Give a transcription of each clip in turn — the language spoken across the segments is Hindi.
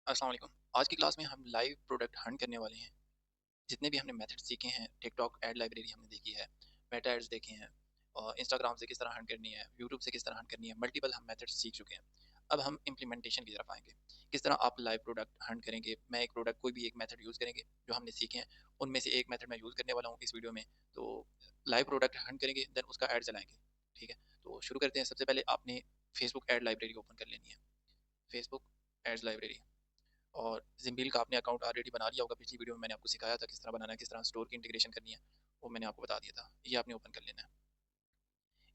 अस्सलाम वालेकुम। आज की क्लास में हम लाइव प्रोडक्ट हंट करने वाले हैं। जितने भी हमने मेथड सीखे हैं, टिकटॉक ऐड लाइब्रेरी हमने देखी है, मेटा एड्स देखे हैं, और इंस्टाग्राम से किस तरह हंट करनी है, यूट्यूब से किस तरह हंट करनी है, मल्टीपल हम मेथड्स सीख चुके हैं। अब हम इम्प्लीमेंटेशन की तरफ आएंगे। किस तरह आप लाइव प्रोडक्ट हंट करेंगे। मैं एक प्रोडक्ट कोई भी एक मेथड यूज़ करेंगे जो हमने सीखे हैं, उनमें से एक मेथड मैं यूज़ करने वाला हूँ इस वीडियो में। तो लाइव प्रोडक्ट हंट करेंगे, देन उसका ऐड चलाएंगे। ठीक है, तो शुरू करते हैं। सबसे पहले आपने फेसबुक ऐड लाइब्रेरी ओपन कर लेनी है। Facebook ads library. और जिम्बिल का आपने अकाउंट ऑलरेडी बना लिया होगा। पिछली वीडियो में मैंने आपको सिखाया था किस तरह बनाना है, किस तरह स्टोर की इंटीग्रेशन करनी है, वो मैंने आपको बता दिया था। ये आपने ओपन कर लेना है।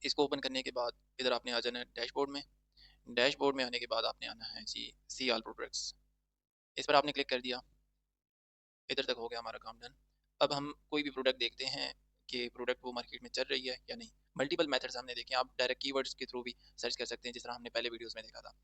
इसको ओपन करने के बाद इधर आपने आ जाना है डैशबोर्ड में। डैशबोर्ड में आने के बाद आपने आना है जी सी ऑल प्रोडक्ट्स। इस पर आपने क्लिक कर दिया। इधर तक हो गया हमारा काम डन। अब हम कोई भी प्रोडक्ट देखते हैं कि प्रोडक्ट वो मार्केट में चल रही है या नहीं। मल्टीपल मेथड्स हमने देखे हैं। आप डायरेक्ट कीवर्ड्स के थ्रू भी सर्च कर सकते हैं, जिस तरह हमने पहले वीडियोस में देखा था।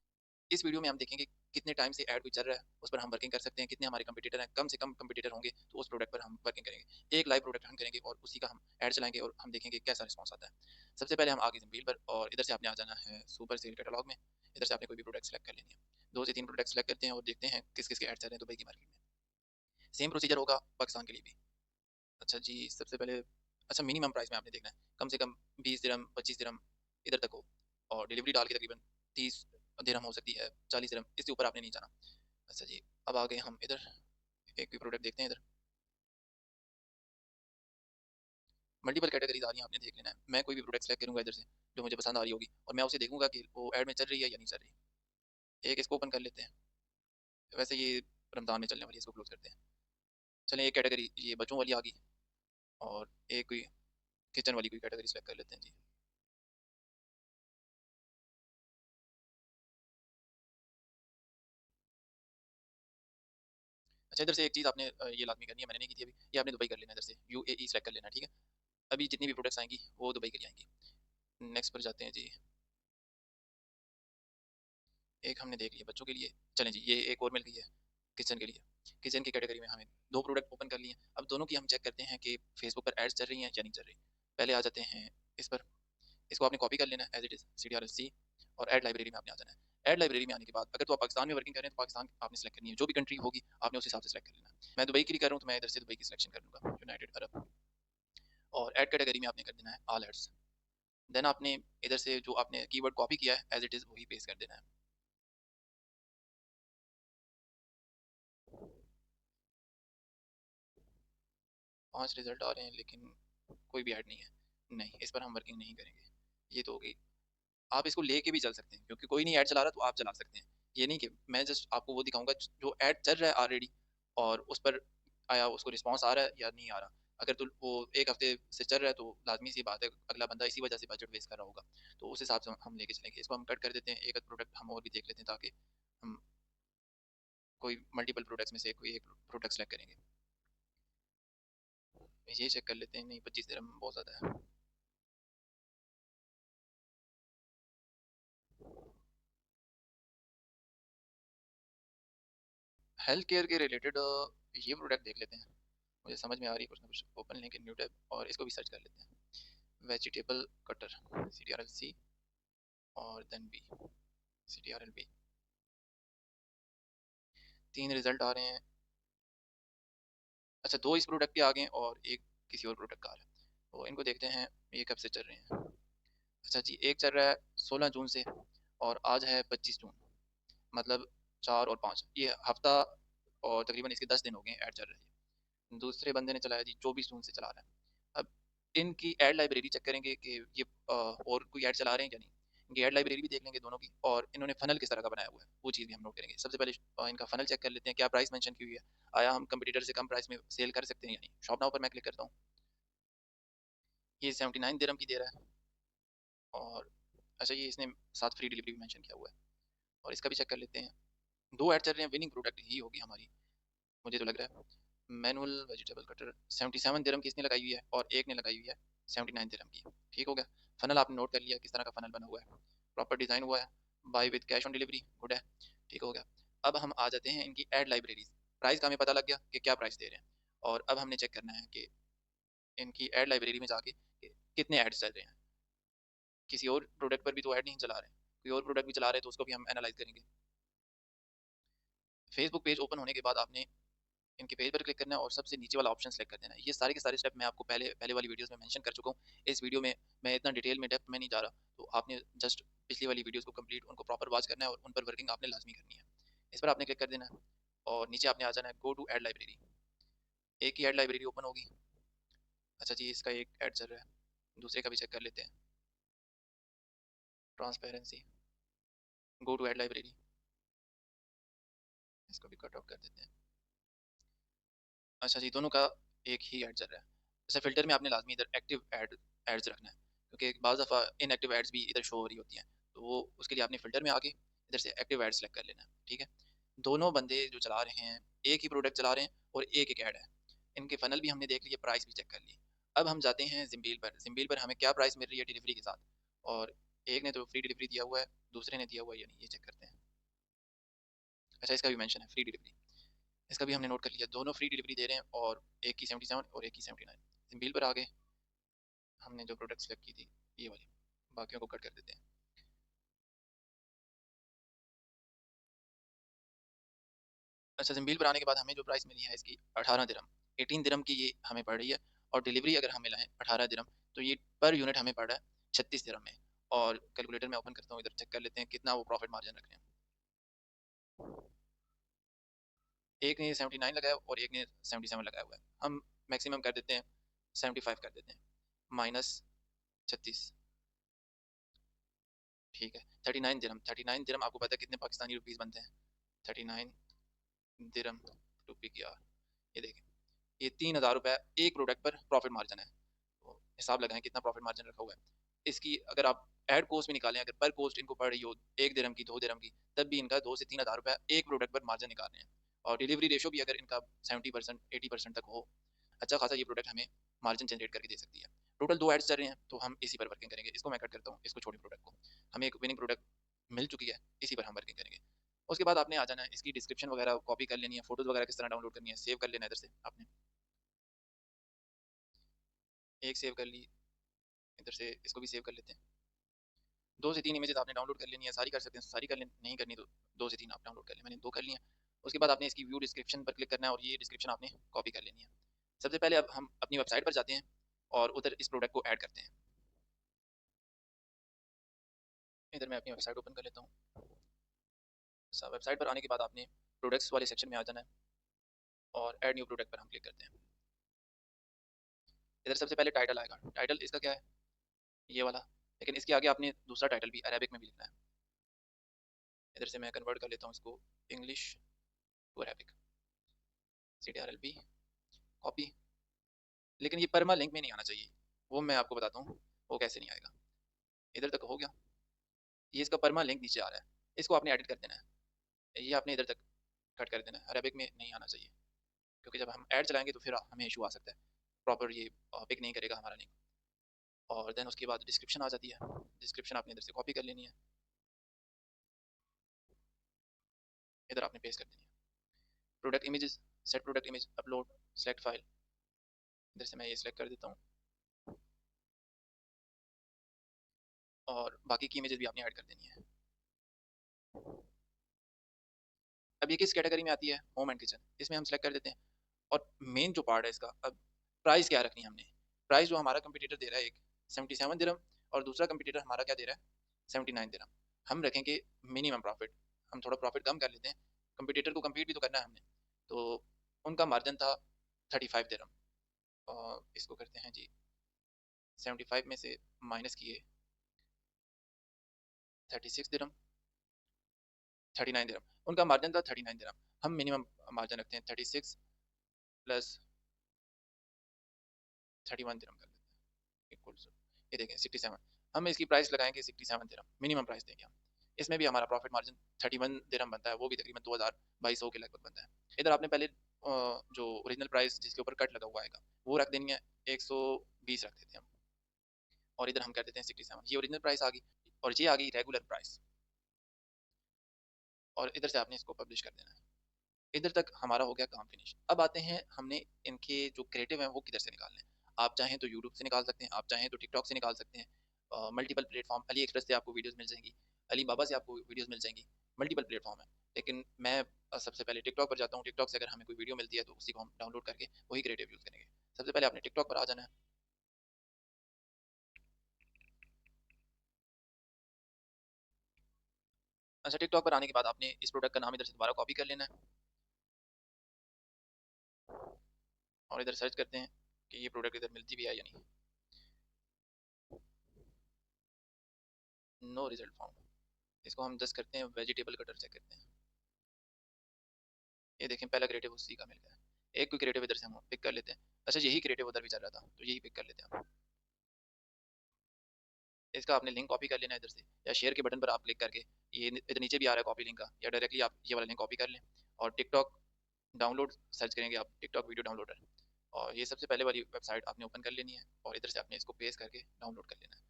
इस वीडियो में हम देखेंगे कितने टाइम से ऐड कोई चल रहा है, उस पर हम वर्किंग कर सकते हैं। कितने हमारे कंपटीटर हैं, कम से कम कंपटीटर होंगे तो उस प्रोडक्ट पर हम वर्किंग करेंगे। एक लाइव प्रोडक्ट हम करेंगे और उसी का हम ऐड चलाएंगे और हम देखेंगे कैसा रिस्पॉन्स आता है। सबसे पहले हम आगे जमील पर, और इधर से आपने आ जाना है सुपर सेल कैटलॉग में। इधर से आपने कोई भी प्रोडक्ट सेलेक्ट कर लेनी है। 2 से 3 प्रोडक्ट सेलेक्ट करते हैं और देखते हैं किस किस के ऐड चल रहे हैं दुबई की मार्केट में। सेम प्रोसीजर होगा पाकिस्तान के लिए भी। अच्छा जी, सबसे पहले अच्छा मिनिमम प्राइस में आपने देखना है, कम से कम 20 दिरहम 25 दिरहम इधर तक हो, और डिलीवरी डाल के तकरीबन 30 दिरहम हो सकती है, 40 दिरहम, इससे ऊपर आपने नहीं जाना। अच्छा जी, अब आ गए हम इधर। एक भी प्रोडक्ट देखते हैं इधर। मल्टीपल कैटेगरीज आ रही हैं, आपने देख लेना है। मैं कोई भी प्रोडक्ट सेलेक्ट करूंगा इधर से जो मुझे पसंद आ रही होगी, और मैं उसे देखूंगा कि वो ऐड में चल रही है या नहीं चल रही। एक इसको ओपन कर लेते हैं। वैसे ये रमज़ान में चलने वाली है, इसको क्लोज करते हैं। चलें, एक कैटेगरी ये बच्चों वाली आ गई, और एक कोई किचन वाली कोई कैटेगरी सेलेक्ट कर लेते हैं जी। अच्छा, इधर से एक चीज़ आपने ये लाजमी करनी है, मैंने नहीं की थी अभी। ये आपने दुबई कर लेना, इधर से UAE सेलेक्ट कर लेना, ठीक है। अभी जितनी भी प्रोडक्ट्स आएंगी वो दुबई के लिए आएंगी। नेक्स्ट पर जाते हैं जी। एक हमने देख लिया बच्चों के लिए। चलें जी, ये एक और मिल गई है किचन के लिए। किचन की कैटेगरी में हमें 2 प्रोडक्ट ओपन कर लिए। अब दोनों की हम चेक करते हैं कि फेसबुक पर एड्स चल रही हैं या नहीं चल रही। पहले आ जाते हैं इस पर। इसको आपने कॉपी कर लेना है as it is CTRL C, और ऐड लाइब्रेरी में आपने आ जाना है। ऐड लाइब्रेरी में आने के बाद अगर तो आप पाकिस्तान में वर्किंग कर रहे हैं तो पाकिस्तान आपने सेलेक्ट करनी है। जो भी कंट्री होगी आपने उस हिसाब से सेलेक्ट कर लेना है। मैं दुबई की कर रहा हूँ तो मैं इधर से दुबई की सिलेक्शन कर लूँगा, यूनाइटेड अरब। और ऐड कैटेगरी में आपने कर देना है ऑल एड्स। देन आपने इधर से जो आपने कीवर्ड कॉपी किया है एज इट इज़ वही पेस्ट कर देना है। 5 रिजल्ट आ रहे हैं लेकिन कोई भी ऐड नहीं है। नहीं, इस पर हम वर्किंग नहीं करेंगे। ये तो हो गई। आप इसको लेके भी चल सकते हैं, क्योंकि कोई नहीं ऐड चला रहा तो आप चला सकते हैं। ये नहीं कि मैं जस्ट आपको वो दिखाऊंगा जो ऐड चल रहा है ऑलरेडी, और उस पर आया उसको रिस्पॉन्स आ रहा है या नहीं आ रहा। अगर तो वो 1 हफ्ते से चल रहा है तो लाजमी सी बात है अगला बंदा इसी वजह से बजट वेस्ट कर रहा होगा। तो उस हिसाब से हम लेके चलेंगे। इसको हम कट कर देते हैं। एक प्रोडक्ट हम और भी देख लेते हैं, ताकि हम कोई मल्टीपल प्रोडक्ट्स में से कोई एक प्रोडक्ट सेलेक्ट करेंगे। ये चेक कर लेते हैं। नहीं, 25 दिरहम बहुत ज़्यादा है। हेल्थ केयर के रिलेटेड ये प्रोडक्ट देख लेते हैं। मुझे समझ में आ रही है कुछ ना कुछ। Open link in new tab, और इसको भी सर्च कर लेते हैं। वेजिटेबल कटर, CTRL C, और then B, CTRL B। 3 result आ रहे हैं। अच्छा, 2 इस प्रोडक्ट के आ गए हैं और एक किसी और प्रोडक्ट का आ रहा है। तो इनको देखते हैं ये कब से चल रहे हैं। अच्छा जी, एक चल रहा है 16 जून से, और आज है 25 जून, मतलब 4 और 5 ये हफ्ता, और तकरीबन इसके 10 दिन हो गए ऐड चल रही है। दूसरे बंदे ने चलाया जी 24 जून से चला रहा है। अब इनकी ऐड लाइब्रेरी चेक करेंगे कि ये और कोई ऐड चला रहे हैं या नहीं। इनकी ऐड लाइब्रेरी भी देख लेंगे दोनों की, और इन्होंने फनल किस तरह का बनाया हुआ है वो चीज़ भी हम नोट करेंगे। सबसे पहले इनका फनल चेक कर लेते हैं। क्या प्राइस मेंशन की हुई है, आया हम कंपटीटर से कम प्राइस में सेल कर सकते हैं या नहीं। शॉप नाउ पर मैं क्लिक करता हूँ। ये 79 दिरहम की दे रहा है। और अच्छा, ये इसने साथ फ्री डिलीवरी भी मेंशन किया हुआ है। और इसका भी चेक कर लेते हैं। 2 ऐड चल रहे हैं। विनिंग प्रोडक्ट ही होगी हमारी, मुझे तो लग रहा है। मैनुअल वेजिटेबल कटर 77 दिरहम की इसने लगाई हुई है, और एक ने लगाई हुई है 79 दिरहम की। ठीक हो गया। फनल आपने नोट कर लिया किस तरह का फनल बना हुआ है, प्रॉपर डिज़ाइन हुआ है। Buy with cash on delivery, good है। ठीक हो गया। अब हम आ जाते हैं इनकी ऐड लाइब्रेरीज। प्राइस का हमें पता लग गया कि क्या प्राइस दे रहे हैं, और अब हमने चेक करना है कि इनकी ऐड लाइब्रेरी में जाके कितने ऐड्स चल रहे हैं। किसी और प्रोडक्ट पर भी तो ऐड नहीं चला रहे हैं, कोई और प्रोडक्ट भी चला रहे हैं तो उसको भी हम एनालाइज करेंगे। फेसबुक पेज ओपन होने के बाद आपने इनके पेज पर क्लिक करना है और सबसे नीचे वाला ऑप्शन सेलेक्ट कर देना है। ये सारे के सारे स्टेप मैं आपको पहले पहले वाली वीडियोस में मेंशन कर चुका हूँ। इस वीडियो में मैं इतना डिटेल में डेप्थ में नहीं जा रहा, तो आपने जस्ट पिछली वाली वीडियोस को कंप्लीट उनको प्रॉपर वॉच करना है और उन पर वर्किंग आपने लाजमी करनी है। इस पर आपने क्लिक कर देना है और नीचे आपने आ जाना है गो टू ऐड लाइब्रेरी। एक ही ऐड लाइब्रेरी ओपन होगी। अच्छा जी, इसका एक ऐड चल रहा है, दूसरे का भी चेक कर लेते हैं। Transparency, go to ad library, इसको भी कट आउट कर देते हैं। अच्छा जी, दोनों का एक ही ऐड चल रहा है। अच्छा, फिल्टर में आपने लाजमी इधर एक्टिव एड्स रखना है, क्योंकि बाज़ दफ़ा इनएक्टिव एड्स भी इधर शो हो रही होती हैं, तो वो उसके लिए आपने फिल्टर में आके इधर से एक्टिव एड सेलेक्ट कर लेना है। ठीक है, दोनों बंदे जो चला रहे हैं एक ही प्रोडक्ट चला रहे हैं और एक एक ऐड है। इनके फनल भी हमने देख लिए, प्राइस भी चेक कर ली। अब हम जाते हैं जिम्बील पर। जिम्बील पर हमें क्या प्राइस मिल रही है डिलीवरी के साथ, और एक ने तो फ्री डिलीवरी दिया हुआ है, दूसरे ने दिया हुआ है या नहीं, ये चेक करते हैं। अच्छा, इसका भी मेंशन है फ्री डिलीवरी, इसका भी हमने नोट कर लिया। दोनों फ्री डिलीवरी दे रहे हैं और एक की 77 और एक की 79। सिंबल पर आ गए, हमने जो प्रोडक्ट सेलेक्ट की थी ये वाली, बाकियों को कट कर देते हैं। अच्छा, सिंबल पर आने के बाद हमें जो प्राइस मिली है इसकी 18 दिरहम, 18 दिरहम की ये हमें पड़ रही है। और डिलीवरी अगर हमें लाएँ 18 दिरहम, तो ये पर यूनिट हमें पड़ रहा है 36 दिरहम में। और कैलकुलेटर में ओपन करता हूँ, इधर चेक कर लेते हैं कितना वो प्रॉफिट मार्जिन रख रहे हैं। एक ने 79 लगाया और एक ने 77 लगाया हुआ है। हम मैक्सिमम कर देते हैं 75 कर देते हैं, माइनस 36। ठीक है, 39 दिरहम। 39 दिरहम आपको पता है कितने पाकिस्तानी रुपीस बनते हैं? 39 दिरहम रुपये की आर, ये देखें, ये 3000 रुपये एक प्रोडक्ट पर प्रॉफिट मार्जिन है। तो हिसाब लगाएं कितना प्रॉफिट मार्जिन रखा हुआ है। इसकी अगर आप एड कोस्ट भी निकालें, अगर पर पोस्ट इनको पड़ रही हो 1 दिरहम की, 2 दिरहम की, तब भी इनका 2 से 3 हज़ार रुपये एक प्रोडक्ट पर मार्जिन निकाल रहे हैं। और डिलीवरी रेशो भी अगर इनका 70% 80% तक हो, अच्छा खासा, ये प्रोडक्ट हमें मार्जिन जनरेट करके दे सकती है। टोटल 2 एड्स चल रहे हैं, तो हम इसी पर वर्किंग करेंगे। इसको मैं कट करता हूँ, इसको छोटी प्रोडक्ट को, हमें एक विनिंग प्रोडक्ट मिल चुकी है, इसी पर हम वर्किंग करेंगे। उसके बाद आपने आ जाना है, इसकी डिस्क्रिप्शन वगैरह कॉपी कर लेनी है, फोटोज वगैरह किस तरह डाउनलोड करनी है, सेव कर लेना है। इधर से आपने एक सेव कर ली, इधर से इसको भी सेव कर लेते हैं। 2 से 3 इमेजेस आपने डाउनलोड कर लेनी है, सारी कर सकते हैं, सारी कर लें, नहीं करनी तो 2 से 3 आप डाउनलोड कर लें। मैंने 2 कर लिया। उसके बाद आपने इसकी व्यू डिस्क्रिप्शन पर क्लिक करना है और ये डिस्क्रिप्शन आपने कॉपी कर लेनी है। सबसे पहले अब हम अपनी वेबसाइट पर जाते हैं और उधर इस प्रोडक्ट को ऐड करते हैं। इधर मैं अपनी वेबसाइट ओपन कर लेता हूँ। वेबसाइट पर आने के बाद आपने प्रोडक्ट्स वाले सेक्शन में आ जाना है और ऐड न्यू प्रोडक्ट पर हम क्लिक करते हैं। इधर सबसे पहले टाइटल आएगा। टाइटल इसका क्या है? ये वाला। लेकिन इसके आगे आपने दूसरा टाइटल भी अरेबिक में भी लिखना है। इधर से मैं कन्वर्ट कर लेता हूँ इसको English to Arabic, CTRL-P, copy. लेकिन ये परमा लिंक में नहीं आना चाहिए, वो मैं आपको बताता हूँ वो कैसे नहीं आएगा। इधर तक हो गया, ये इसका परमा लिंक नीचे आ रहा है, इसको आपने एडिट कर देना है। ये आपने इधर तक कट कर देना है, अरेबिक में नहीं आना चाहिए, क्योंकि जब हम ऐड चलाएंगे तो फिर हमें इशू आ सकता है, प्रॉपर ये पिक नहीं करेगा हमारा लिंक। और देन उसके बाद डिस्क्रिप्शन आ जाती है। डिस्क्रिप्शन आपने इधर से कॉपी कर लेनी है, इधर आपने पेस्ट कर देनी है। Product images, set product image, upload, select file, इधर से मैं ये सिलेक्ट कर देता हूँ और बाकी की इमेजेस भी आपने ऐड कर देनी है। अब ये किस कैटेगरी में आती है? होम एंड किचन, इसमें हम सेलेक्ट कर देते हैं। और मेन जो पार्ट है इसका, अब प्राइस क्या रखनी है हमने। प्राइस जो हमारा कंपटीटर दे रहा है एक 77 दिरहम, और दूसरा कंपटीटर हमारा क्या दे रहा है 79 दिरहम। हम रखेंगे मिनिमम प्रॉफिट, हम थोड़ा प्रॉफिट कम कर लेते हैं, कंपटीटर को कम्पीट भी तो करना है हमने। तो उनका मार्जिन था 35 दिरहम, और इसको करते हैं जी 75 में से माइनस किए 36 दिरहम, 39 दिरहम। उनका मार्जिन था 39 दिरहम, हम मिनिमम मार्जिन रखते हैं 36 प्लस 31 दिरहम कर देते हैं इक्वल टू, ये देखें 67। हम इसकी प्राइस लगाएंगे 67 दिरहम, मिनिमम प्राइस देंगे हम। इसमें भी हमारा प्रॉफिट मार्जिन 31 दिरहम बनता है, वो भी तकरीबन 2200 के लगभग बनता है। इधर आपने पहले जो ओरिजिनल प्राइस जिसके ऊपर कट लगा हुआ आएगा वो रख देनी है, 120 रख देते हैं हम। और इधर हम कर देते हैं 67, ये ओरिजिनल प्राइस आ गई और ये आ गई रेगुलर प्राइस। और इधर से आपने इसको पब्लिश कर देना है। इधर तक हमारा हो गया काम फिनिश। अब आते हैं हमने इनके जो क्रिएटिव हैं वो किधर से निकालने हैं। आप चाहें तो यूट्यूब से निकाल सकते हैं, आप चाहें तो टिकटॉक से निकाल सकते हैं, मल्टीपल प्लेटफॉर्म, अली एक्सप्रेस से आपको वीडियोस मिल जाएंगी, अली बाबा से आपको वीडियोस मिल जाएंगी, मल्टीपल प्लेटफॉर्म है। लेकिन मैं सबसे पहले टिकटॉक पर जाता हूँ। टिकटॉक से अगर हमें कोई वीडियो मिलती है तो उसी को हम डाउनलोड करके वही क्रिएटिव यूज़ करेंगे। सबसे पहले आपने टिकटॉक पर आ जाना है। अच्छा, टिकटॉक पर आने के बाद आपने इस प्रोडक्ट का नाम इधर से दोबारा कॉपी कर लेना है और इधर सर्च करते हैं कि ये प्रोडक्ट इधर मिलती भी है या नहीं। No result found. इसको हम जस्ट करते हैं वेजिटेबल कटर चेक करते हैं। ये देखें पहला क्रिएटिव उसी का मिल गया। एक कोई क्रिएटिव इधर से हम पिक कर लेते हैं। अच्छा, यही क्रिएटिव उधर भी चल रहा था तो यही पिक कर लेते हैं हम। इसका आपने लिंक कॉपी कर लेना है इधर से, या शेयर के बटन पर आप क्लिक करके, ये इधर नीचे भी आ रहा है कॉपी लिंक का, या डायरेक्टली आप ये वाला लिंक कॉपी कर लें और टिकटॉक डाउनलोड सर्च करेंगे आप, टिकटॉक वीडियो डाउनलोडर, और ये सबसे पहले वाली वेबसाइट आपने ओपन कर लेनी है और इधर से आपने इसको पेस्ट करके डाउनलोड कर लेना है।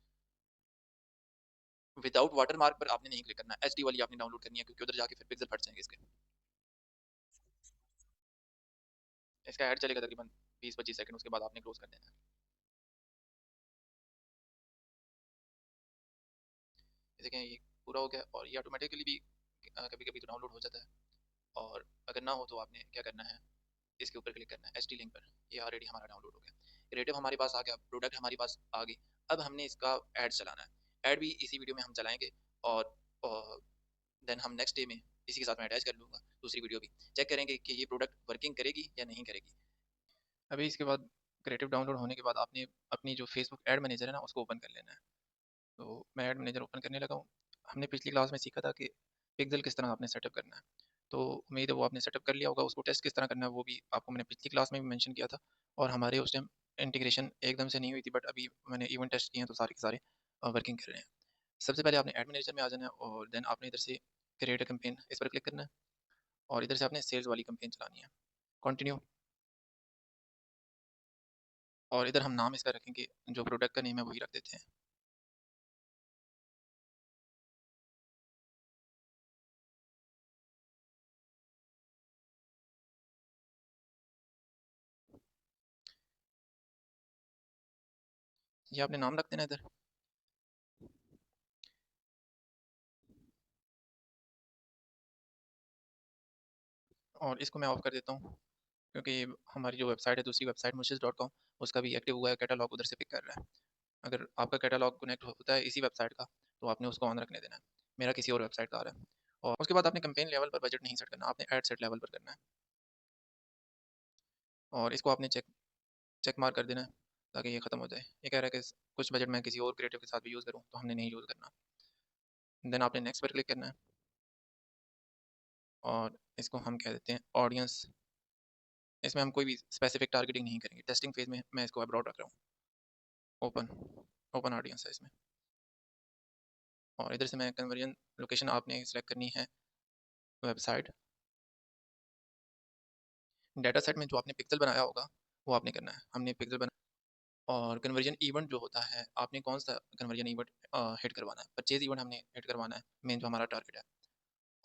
विदाउट वाटर मार्क पर आपने नहीं क्लिक करना है, एचडी वाली आपने डाउनलोड करनी है, क्योंकि उधर जाके फिर पिक्सल फट जाएंगे इसके। इसका ऐड चलेगा तकरीबन 20-25 सेकंड, उसके बाद आपने क्लोज कर देना है। ये देखें ये पूरा हो गया और ये ऑटोमेटिकली भी कभी कभी तो डाउनलोड हो जाता है। और अगर ना हो तो आपने क्या करना है, इसके ऊपर क्लिक करना है एच डी लिंक पर। ये ऑलरेडी हमारा डाउनलोड हो गया, क्रिएटिव हमारे पास आ गया, प्रोडक्ट हमारे पास आ गई। अब हमने इसका ऐड चलाना है। ऐड भी इसी वीडियो में हम चलाएंगे और देन हम नेक्स्ट डे में इसी के साथ मैं अटैच कर लूँगा दूसरी वीडियो भी, चेक करेंगे कि ये प्रोडक्ट वर्किंग करेगी या नहीं करेगी। अभी इसके बाद क्रिएटिव डाउनलोड होने के बाद आपने अपनी जो फेसबुक ऐड मैनेजर है ना उसको ओपन कर लेना है। तो मैं ऐड मैनेजर ओपन करने लगा हूँ। हमने पिछली क्लास में सीखा था कि पिक्सल किस तरह आपने सेटअप करना है, तो उम्मीद है वो आपने सेटअप कर लिया होगा। उसको टेस्ट किस तरह करना है वो भी आपको मैंने पिछली क्लास में भी मेंशन किया था, और हमारे उस टाइम इंटीग्रेशन एकदम से नहीं हुई थी, बट अभी मैंने इवन टेस्ट किए हैं तो सारे के सारे वर्किंग कर रहे हैं। सबसे पहले आपने ऐड मैनेजर में आ जाना है और देन आपने इधर से क्रिएट अ कैंपेन इस पर क्लिक करना है और इधर से आपने सेल्स वाली कैंपेन चलानी है। कंटिन्यू। और इधर हम नाम इसका रखेंगे, जो प्रोडक्ट का नेम है वही रख देते हैं। ये आपने नाम रख देना इधर। और इसको मैं ऑफ कर देता हूँ, क्योंकि हमारी जो वेबसाइट है दूसरी वेबसाइट mushes.com, उसका भी एक्टिव हुआ है, कैटलॉग उधर से पिक कर रहा है। अगर आपका कैटलॉग कनेक्ट होता है इसी वेबसाइट का तो आपने उसको ऑन रखने देना है। मेरा किसी और वेबसाइट का आ रहा है। और उसके बाद आपने कैंपेन लेवल पर बजट नहीं सेट करना, आपने एड सेट लेवल पर करना है। और इसको आपने चेक चेक मार्क कर देना है ताकि ये ख़त्म हो जाए। ये कह रहा है कि कुछ बजट मैं किसी और क्रिएटिव के साथ भी यूज़ करूँ, तो हमने नहीं यूज़ करना। देन आपने नेक्स्ट पर क्लिक करना है और इसको हम कह देते हैं ऑडियंस। इसमें हम कोई भी स्पेसिफिक टारगेटिंग नहीं करेंगे, टेस्टिंग फेज में मैं इसको अब्रॉड रख रहा हूँ। ओपन ओपन ऑडियंस है इसमें। और इधर से मैं कन्वर्जन लोकेशन आपने सेलेक्ट करनी है वेबसाइट। डाटा सेट में जो आपने पिक्सल बनाया होगा वो आपने करना है, हमने पिक्सल बना। और कन्वर्जन इवेंट जो होता है, आपने कौन सा कन्वर्जन इवेंट हिट करवाना है, परचेज इवेंट हमने हिट करवाना है, मेन जो हमारा टारगेट है।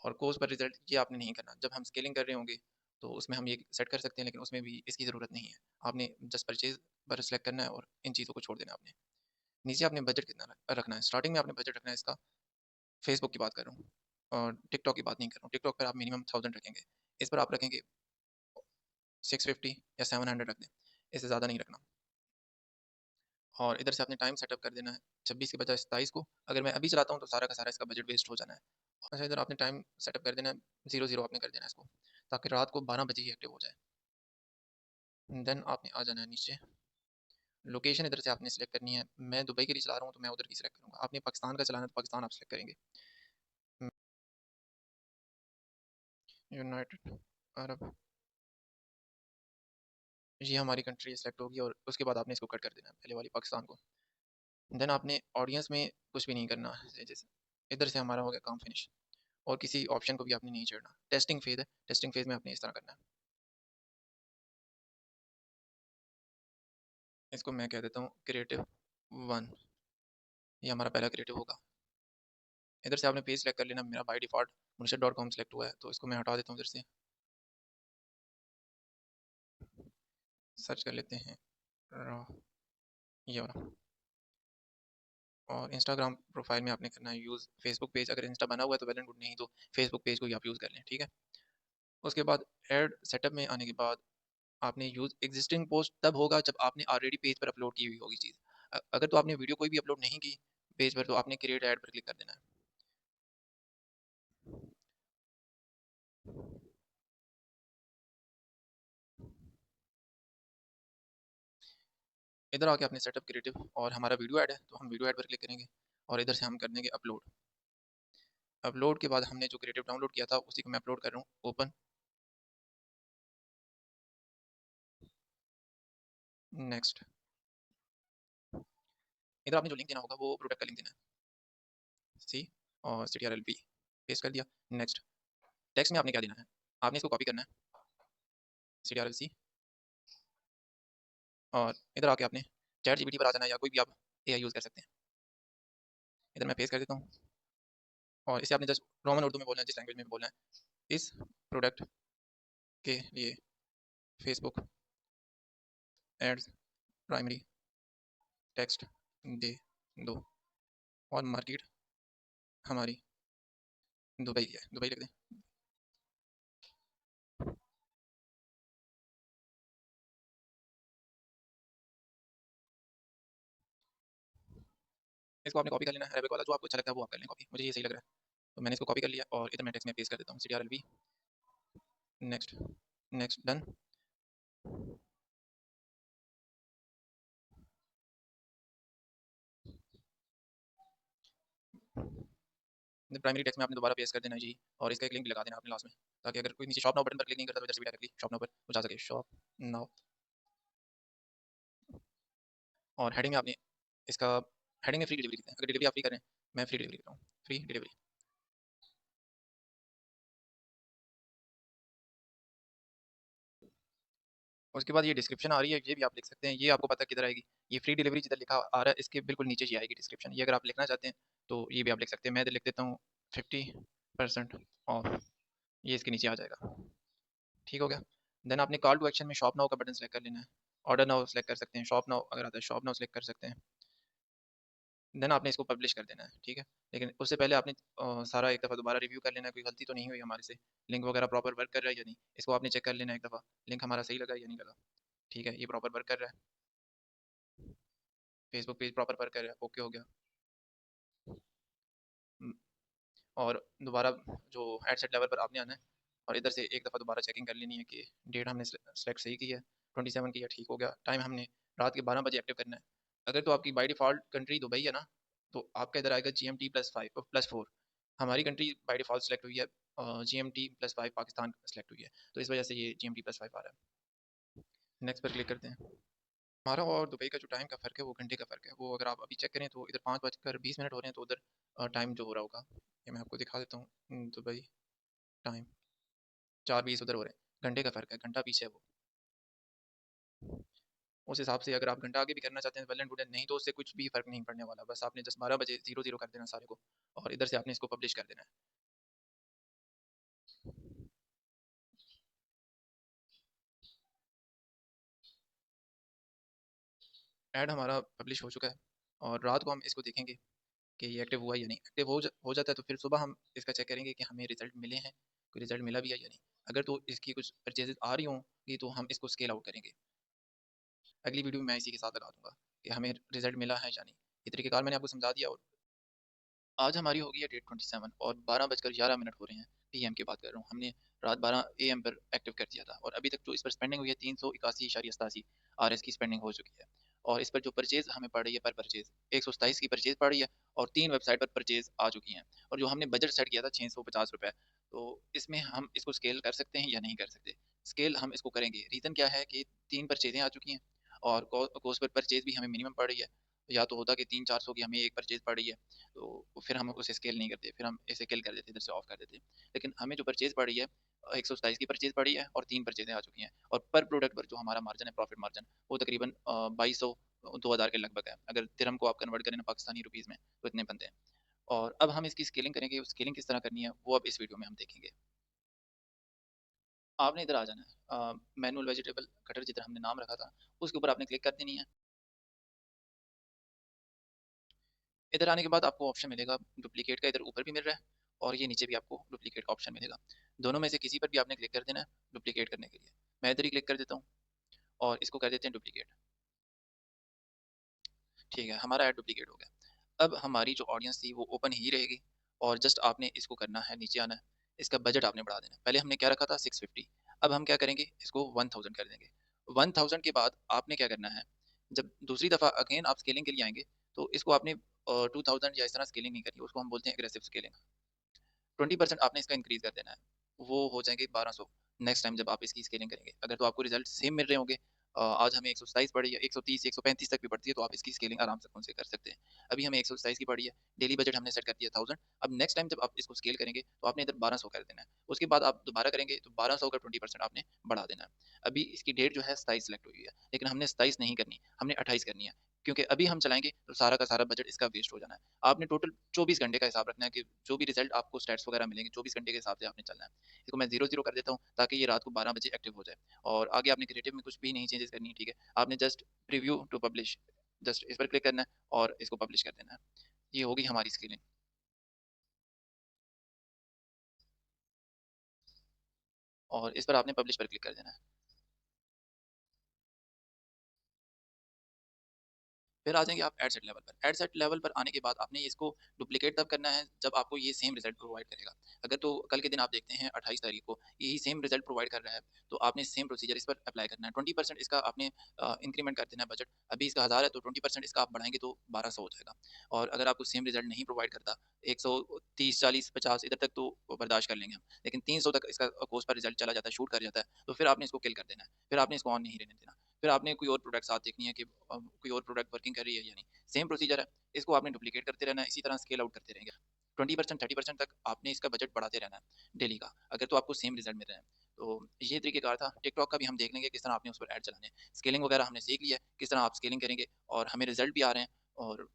और कोर्स पर रिजल्ट ये आपने नहीं करना। जब हम स्केलिंग कर रहे होंगे तो उसमें हम ये सेट कर सकते हैं, लेकिन उसमें भी इसकी ज़रूरत नहीं है। आपने जस्ट परचेज पर सेलेक्ट करना है और इन चीज़ों को छोड़ देना है आपने। नीचे आपने बजट कितना रखना है, स्टार्टिंग में आपने बजट रखना है इसका। फेसबुक की बात कर रहा हूँ और टिकटॉक की बात नहीं कर रहा हूँ। टिकटॉक पर आप मिनिमम 1000 रखेंगे, इस पर आप रखेंगे 650 या 700 रख दें, इससे ज़्यादा नहीं रखना। और इधर से आपने टाइम सेटअप कर देना है 26 के बजाय 27 को। अगर मैं अभी चलाता हूँ तो सारा का सारा इसका बजट वेस्ट हो जाना है। अच्छा, इधर आपने टाइम सेटअप कर देना है 00 आपने कर देना है इसको, ताकि रात को 12 बजे ही एक्टिव हो जाए। देन आपने आ जाना है नीचे। लोकेशन इधर से आपने सेलेक्ट करनी है। मैं दुबई के लिए चला रहा हूँ तो मैं उधर की सेलेक्ट करूँगा। आपने पाकिस्तान का चलाना है तो पाकिस्तान आप सेलेक्ट करेंगे। यूनाइटेड अरब, ये हमारी कंट्री सेलेक्ट होगी और उसके बाद आपने इसको कट कर देना है पहले वाली पाकिस्तान को। देन आपने ऑडियंस में कुछ भी नहीं करना है, जैसे इधर से हमारा हो गया काम फिनिश। और किसी ऑप्शन को भी आपने नहीं छेड़ना। टेस्टिंग फेज है, टेस्टिंग फेज में आपने इस तरह करना है। इसको मैं कह देता हूँ क्रिएटिव 1। ये हमारा पहला क्रिएटिव होगा। इधर से आपने पेज सेलेक्ट कर लेना। मेरा बाय डिफ़ॉल्ट मुर्शद.com सेलेक्ट हुआ है तो इसको मैं हटा देता हूँ इधर से। सर्च कर लेते हैं रॉ, ये वाला। और इंस्टाग्राम प्रोफाइल में आपने करना है यूज़ फेसबुक पेज। अगर इंस्टा बना हुआ है तो वेल एंड गुड, नहीं तो फेसबुक पेज को ही आप यूज़ कर लें, ठीक है। उसके बाद ऐड सेटअप में आने के बाद आपने यूज़ एग्जिस्टिंग पोस्ट तब होगा जब आपने ऑलरेडी पेज पर अपलोड की हुई होगी चीज़। अगर तो आपने वीडियो कोई भी अपलोड नहीं की पेज पर, तो आपने क्रिएट ऐड पर क्लिक कर देना है। इधर आके आपने सेटअप क्रिएटिव, और हमारा वीडियो ऐड है तो हम वीडियो ऐड पर क्लिक करेंगे, और इधर से हम कर देंगे अपलोड। अपलोड के बाद हमने जो क्रिएटिव डाउनलोड किया था उसी को मैं अपलोड कर रहा हूँ, ओपन, नेक्स्ट। इधर आपने जो लिंक देना होगा वो प्रोडक्ट का लिंक देना है, सी और CTRL-V पेस्ट कर दिया, नेक्स्ट। टेक्स्ट में आपने क्या देना है, आपने इसको कॉपी करना है, CTRL-C, और इधर आके आपने चैट GPT पर आ जाना है, या कोई भी आप AI यूज़ कर सकते हैं। इधर मैं पेस्ट कर देता हूँ, और इसे आपने जस्ट रोमन उर्दू में बोलना है, जिस लैंग्वेज में बोलना है। इस प्रोडक्ट के लिए फेसबुक एड्स प्राइमरी टेक्स्ट दे दो, और मार्केट हमारी दुबई है, दुबई लिख दें। इसको आपने कॉपी कर लेना है, अरेबिक वाला जो आपको अच्छा लगता है वो आप कर लें कॉपी, मुझे ये सही लग रहा है तो मैंने इसको कॉपी कर लिया, और इधर मैं टेक्स्ट में पेस्ट कर देता हूँ, CTRL-V, next, next, done. Primary text में आपने दोबारा पेस्ट कर देना है जी, और इसका एक लिंक लगा देना आपने लास्ट में, ताकि अगर कोई नीचे शॉप नाउ बटन पर क्लिक नहीं करता तो इधर से भी डायरेक्टली शॉप नाउ पर वो जा सके, शॉप नाउ। और हेडिंग में आपने इसका, हेडिंग में फ्री डिलीवरी लिखते हैं, अगर डिलीवरी आप फ्री करें, मैं फ्री डिलीवरी लिख रहा हूँ, फ्री डिलीवरी। उसके बाद ये डिस्क्रिप्शन आ रही है, ये भी आप लिख सकते हैं, ये आपको पता किधर आएगी, ये फ्री डिलीवरी जिधर लिखा आ रहा है इसके बिल्कुल नीचे ही आएगी डिस्क्रिप्शन, ये अगर आप लिखना चाहते हैं तो ये भी आप लिख सकते हैं। मैं इधर लिख देता हूँ 50% ऑफ, ये इसके नीचे आ जाएगा, ठीक हो गया। देन आपने कॉल टू एक्शन में शॉप नाउ का बटन सेलेक्ट कर लेना है, ऑर्डर नाउ सेलेक्ट कर सकते हैं, शॉप नाउ अगर आता है शॉप नाउ सेलेक्ट कर सकते हैं। देन आपने इसको पब्लिश कर देना है, ठीक है। लेकिन उससे पहले आपने सारा एक दफ़ा दोबारा रिव्यू कर लेना है, कोई गलती तो नहीं हुई हमारे से, लिंक वगैरह प्रॉपर वर्क कर रहा है या नहीं, इसको आपने चेक कर लेना है एक दफ़ा, लिंक हमारा सही लगा या नहीं लगा, ठीक है, ये प्रॉपर वर्क कर रहा है, फेसबुक पेज प्रॉपर वर्क कर रहा है, ओके हो गया। हम्म, और दोबारा जो एडसेट लेवल पर आपने आना है, और इधर से एक दफ़ा दोबारा चेकिंग कर लेनी है कि डेट हमने सेलेक्ट सही की है, 27 की है, ठीक हो गया। टाइम हमने रात के 12 बजे एक्टिव करना है। अगर तो आपकी बाई डिफ़ॉल्ट कंट्री दुबई है ना, तो आपका इधर आएगा GMT +5 +4, हमारी कंट्री बाई डिफ़ॉल्ट सेलेक्ट हुई है GMT +5 पाकिस्तान सेलेक्ट हुई है, तो इस वजह से ये GMT +5 आ रहा है। नेक्स्ट पर क्लिक करते हैं। हमारा और दुबई का जो टाइम का फ़र्क है वो घंटे का फ़र्क है, वो अगर आप अभी चेक करें तो इधर 5:20 हो रहे हैं, तो उधर टाइम जो हो रहा होगा, ये मैं आपको दिखा देता हूँ। दुबई टाइम 4:20 उधर हो रहे हैं, घंटे का फ़र्क है, घंटा पीछे है वो। उस हिसाब से अगर आप घंटा आगे भी करना चाहते हैं वेल एंड गुड है, नहीं तो उससे कुछ भी फ़र्क नहीं पड़ने वाला, बस आपने जस्ट 12 बजे 00 कर देना सारे को, और इधर से आपने इसको पब्लिश कर देना है। ऐड हमारा पब्लिश हो चुका है, और रात को हम इसको देखेंगे कि ये एक्टिव हुआ या नहीं। एक्टिव हो जाता है तो फिर सुबह हम इसका चेक करेंगे कि हमें रिजल्ट मिले हैं, कोई रिजल्ट मिला भी है या नहीं। अगर तो इसकी कुछ परचेजेस आ रही होंगी तो हम इसको स्केल आउट करेंगे। अगली वीडियो में मैं इसी के साथ लगा दूंगा कि हमें रिजल्ट मिला है या नहीं। ये तरीकेकार मैंने आपको समझा दिया। और आज हमारी हो गई है डेट 27, और 12:11 हो रहे हैं, PM की बात कर रहा हूँ। हमने रात 12 AM पर एक्टिव कर दिया था, और अभी तक जो इस पर स्पेंडिंग हुई है 381.87 RS की स्पेंडिंग हो चुकी है। और इस पर जो परचेज हमें पड़ रही है पर परचेज 127 की परचेज पड़ रही है, और 3 वेबसाइट पर परचेज आ चुकी हैं। और जो हमने बजट सेट किया था 650 रुपये, तो इसमें हम इसको स्केल कर सकते हैं या नहीं कर सकते। स्केल हम इसको करेंगे, रीज़न क्या है कि 3 परचेजें आ चुकी हैं, और कॉस्ट पर परचेज भी हमें मिनिमम पड़ रही है। या तो होता कि 300-400 की हमें एक परचेज पड़ रही है, तो फिर हम उसे स्केल नहीं करते, फिर हम इसे किल कर देते, इधर से ऑफ कर देते। लेकिन हमें जो परचेज पड़ी है 127 की परचेज पड़ी है, और 3 परचेजें आ चुकी हैं, और पर प्रोडक्ट पर जो हमारा मार्जिन है, प्रॉफिट मार्जिन, वो तकरीबन 2200 2000 के लगभग है। अगर दिरहम को आप कन्वर्ट करें ना पाकिस्तानी रुपीज़ में, तो इतने बनते हैं। और अब हम इसकी स्केलिंग करेंगे, स्केलिंग किस तरह करनी है वो अब इस वीडियो में हम देखेंगे। आपने इधर आ जाना है, मैनुअल वेजिटेबल कटर जिधर हमने नाम रखा था उसके ऊपर आपने क्लिक कर देनी है। इधर आने के बाद आपको ऑप्शन मिलेगा डुप्लीकेट का, इधर ऊपर भी मिल रहा है और ये नीचे भी आपको डुप्लीकेट का ऑप्शन मिलेगा। दोनों में से किसी पर भी आपने क्लिक कर देना है डुप्लीकेट करने के लिए। मैं इधर ही क्लिक कर देता हूँ और इसको कर देते हैं डुप्लीकेट। ठीक है, हमारा ऐड डुप्लीकेट हो गया। अब हमारी जो ऑडियंस थी वो ओपन ही रहेगी और जस्ट आपने इसको करना है, नीचे आना है, इसका बजट आपने बढ़ा देना है। पहले हमने क्या रखा था 650, अब हम क्या करेंगे इसको 1000 कर देंगे। 1000 के बाद आपने क्या करना है, जब दूसरी दफ़ा अगेन आप स्केलिंग के लिए आएंगे तो इसको आपने 2000 या इस तरह स्केलिंग नहीं करनी, उसको हम बोलते हैं एग्रेसिव स्केलिंग। 20% आपने इसका इंक्रीज कर देना है, वो हो जाएंगे 1200। नेक्स्ट टाइम जब आप इसकी स्केलिंग करेंगे, अगर तो आपको रिजल्ट सेम मिल रहे होंगे, आज हमें 127 पड़ी है, 130 135 तक भी पड़ती है तो आप इसकी स्केलिंग आराम से उनसे कर सकते हैं। अभी हमें 127 की पड़ी है, डेली बजट हमने सेट कर दिया 1000। अब नेक्स्ट टाइम जब आप इसको स्केल करेंगे तो आपने इधर 1200 कर देना है, उसके बाद आप दोबारा करेंगे तो 1200 का 20% आपने बढ़ा देना है। अभी इसकी डेट जो है 27 सेलेक्ट हुई है, लेकिन हमने 27 नहीं करनी, हमने 28 करनी है, क्योंकि अभी हम चलाएंगे तो सारा का सारा बजट इसका वेस्ट हो जाना है। आपने टोटल 24 घंटे का हिसाब रखना है कि जो भी रिजल्ट आपको स्टैट्स वगैरह मिलेंगे 24 घंटे के हिसाब से आपने चलना है। इसको मैं 0 0 कर देता हूँ ताकि ये रात को 12 बजे एक्टिव हो जाए। और आगे आपने क्रिएटिव में कुछ भी नहीं चेंजेस करनी है, ठीक है। आपने just preview to publish, just इस पर क्लिक करना है और इसको पब्लिश कर देना है। ये होगी हमारी स्क्रीन और इस पर आपने पब्लिश पर क्लिक कर देना है। फिर आ जाएंगे आप एड सेट लेवल पर। एड सेट लेवल पर आने के बाद आपने इसको डुप्लीकेट तब करना है जब आपको ये सेम रिजल्ट प्रोवाइड करेगा। अगर तो कल के दिन आप देखते हैं 28 तारीख को यही सेम रिजल्ट प्रोवाइड कर रहा है तो आपने सेम प्रोसीजर इस पर अप्लाई करना है। 20% इसका आपने इंक्रीमेंट कर देना है बजट। अभी इसका 1000 है तो 20% इसका आप बढ़ाएंगे तो 1200 हो जाएगा। और अगर आपको सेम रिजल्ट नहीं प्रोवाइड करता, 130 40 50 इधर तक तो बर्दाश्त कर लेंगे हम, लेकिन 300 तक इसका कोर्स पर रिजल्ट चला जाता है, शूट कर जाता है, तो फिर आपने इसको किल कर देना है, फिर आपने इसको ऑन नहीं रहने देना। फिर आपने कोई और प्रोडक्ट साथ देखनी है कि कोई और प्रोडक्ट वर्किंग कर रही है या नहीं। सेम प्रोसीजर है, इसको आपने डुप्लीकेट करते रहना है, इसी तरह स्केल आउट करते रहेंगे। 20% 30% तक आपने इसका बजट बढ़ाते रहना है डेली का, अगर तो आपको सेम रिजल्ट मिल रहे हैं। तो ये तरीकेकार था। टिकटॉक का भी हम देख लेंगे किस तरह आपने उस पर ऐड चलाने हैं। स्केलिंग वगैरह हमने सीख लिया है, किस तरह आप स्केलिंग करेंगे और हमें रिजल्ट भी आ रहे हैं और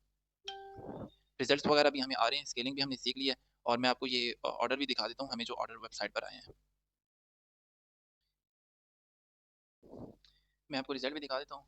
रिजल्ट्स वगैरह भी हमें आ रहे हैं, स्केलिंग भी हमने सीख लिया है। और मैं आपको ये ऑर्डर भी दिखा देता हूँ, हमें जो ऑर्डर वेबसाइट पर आए हैं। मैं आपको रिजल्ट भी दिखा देता हूँ।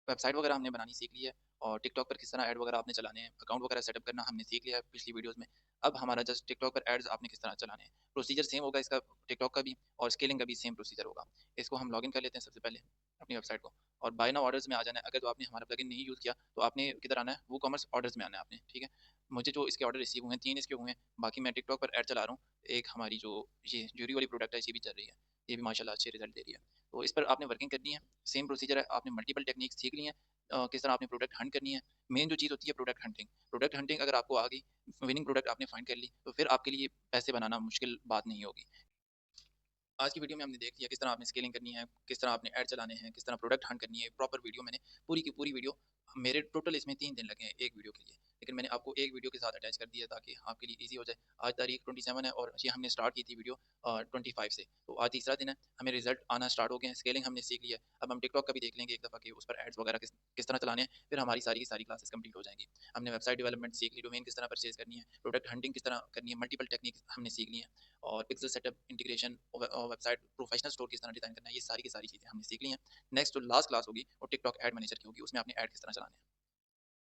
वेबसाइट वगैरह हमने बनानी सीख ली है और टिकटॉक पर किस तरह ऐड वगैरह आपने चलाने हैं, अकाउंट वगैरह सेटअप करना हमने सीख लिया है पिछली वीडियोस में। अब हमारा जस्ट टिकटॉक पर एड्स आपने किस तरह चलाने हैं, प्रोसीजर सेम होगा इसका, टिकटॉक का भी और स्केलिंग का भी सेम प्रोसीजर होगा। इसको हम लॉगिन कर लेते हैं सबसे पहले अपनी वेबसाइट को और बाय नाउ ऑर्डर्स में आ जाना है। अगर तो आपने हमारा प्लगइन नहीं यूज़ किया तो आपने किधर आना है, वो कॉमर्स ऑर्डर्स में आना है आपने, ठीक है। मुझे जो इसके ऑर्डर रिसीव हुए हैं 3 इसके हुए हैं, बाकी मैं टिकटॉक पर ऐड चला रहा हूँ। एक हमारी जो ये ज्यूरी वाली प्रोडक्ट है ये भी चल रही है, ये भी माशाल्लाह अच्छे रिजल्ट दे रही है। तो इस पर आपने वर्किंग करनी है, सेम प्रोसीजर है, आपने मल्टीपल टेक्निक्स सीख ली हैं। किस तरह आपने प्रोडक्ट हंट करनी है। मेन जो चीज़ होती है प्रोडक्ट हंटिंग, प्रोडक्ट हंटिंग अगर आपको आ गई, विनिंग प्रोडक्ट आपने फाइंड कर ली तो फिर आपके लिए पैसे बनाना मुश्किल बात नहीं होगी। आज की वीडियो में हमने देख लिया किस तरह आपने स्केलिंग करनी है, किस तरह आपने ऐड चलाने हैं, किस तरह प्रोडक्ट हंट करनी है। प्रॉपर वीडियो मैंने पूरी की पूरी वीडियो, मेरे टोटल इसमें 3 दिन लगे हैं एक वीडियो के लिए, लेकिन मैंने आपको एक वीडियो के साथ अटैच कर दिया ताकि आपके लिए ईजी हो जाए। आज तारीख 27 है और ये हमने स्टार्ट की थी वीडियो 25 से, तो आज तीसरा दिन है, हमें रिजल्ट आना स्टार्ट हो गए हैं, स्केलिंग हमने सीख लिया है। अब हम टिकटॉक का भी देख लेंगे एक दफ़ा कि उस पर एड्स वगैरह किस तरह चलाने हैं, फिर हमारी सारी की सारी क्लासेस कंप्लीट हो जाएंगी। हमने वेबसाइट डेवलपमेंट सीख ली, डोमेन किस तरह परचेज करनी है, प्रोडक्ट हंटिंग किस तरह करनी है, मल्टीपल टेक्निक हमने सीख ली हैं और pixel setup integration, website professional store किस तरह डिजाइन करना है, ये सारी की सारी चीज़ें हमने सीख ली हैं। नेक्स्ट जो लास्ट क्लास होगी वो टिकटॉक एड मैनेजर की होगी, उसमें आपने ऐड किस तरह चलाना है।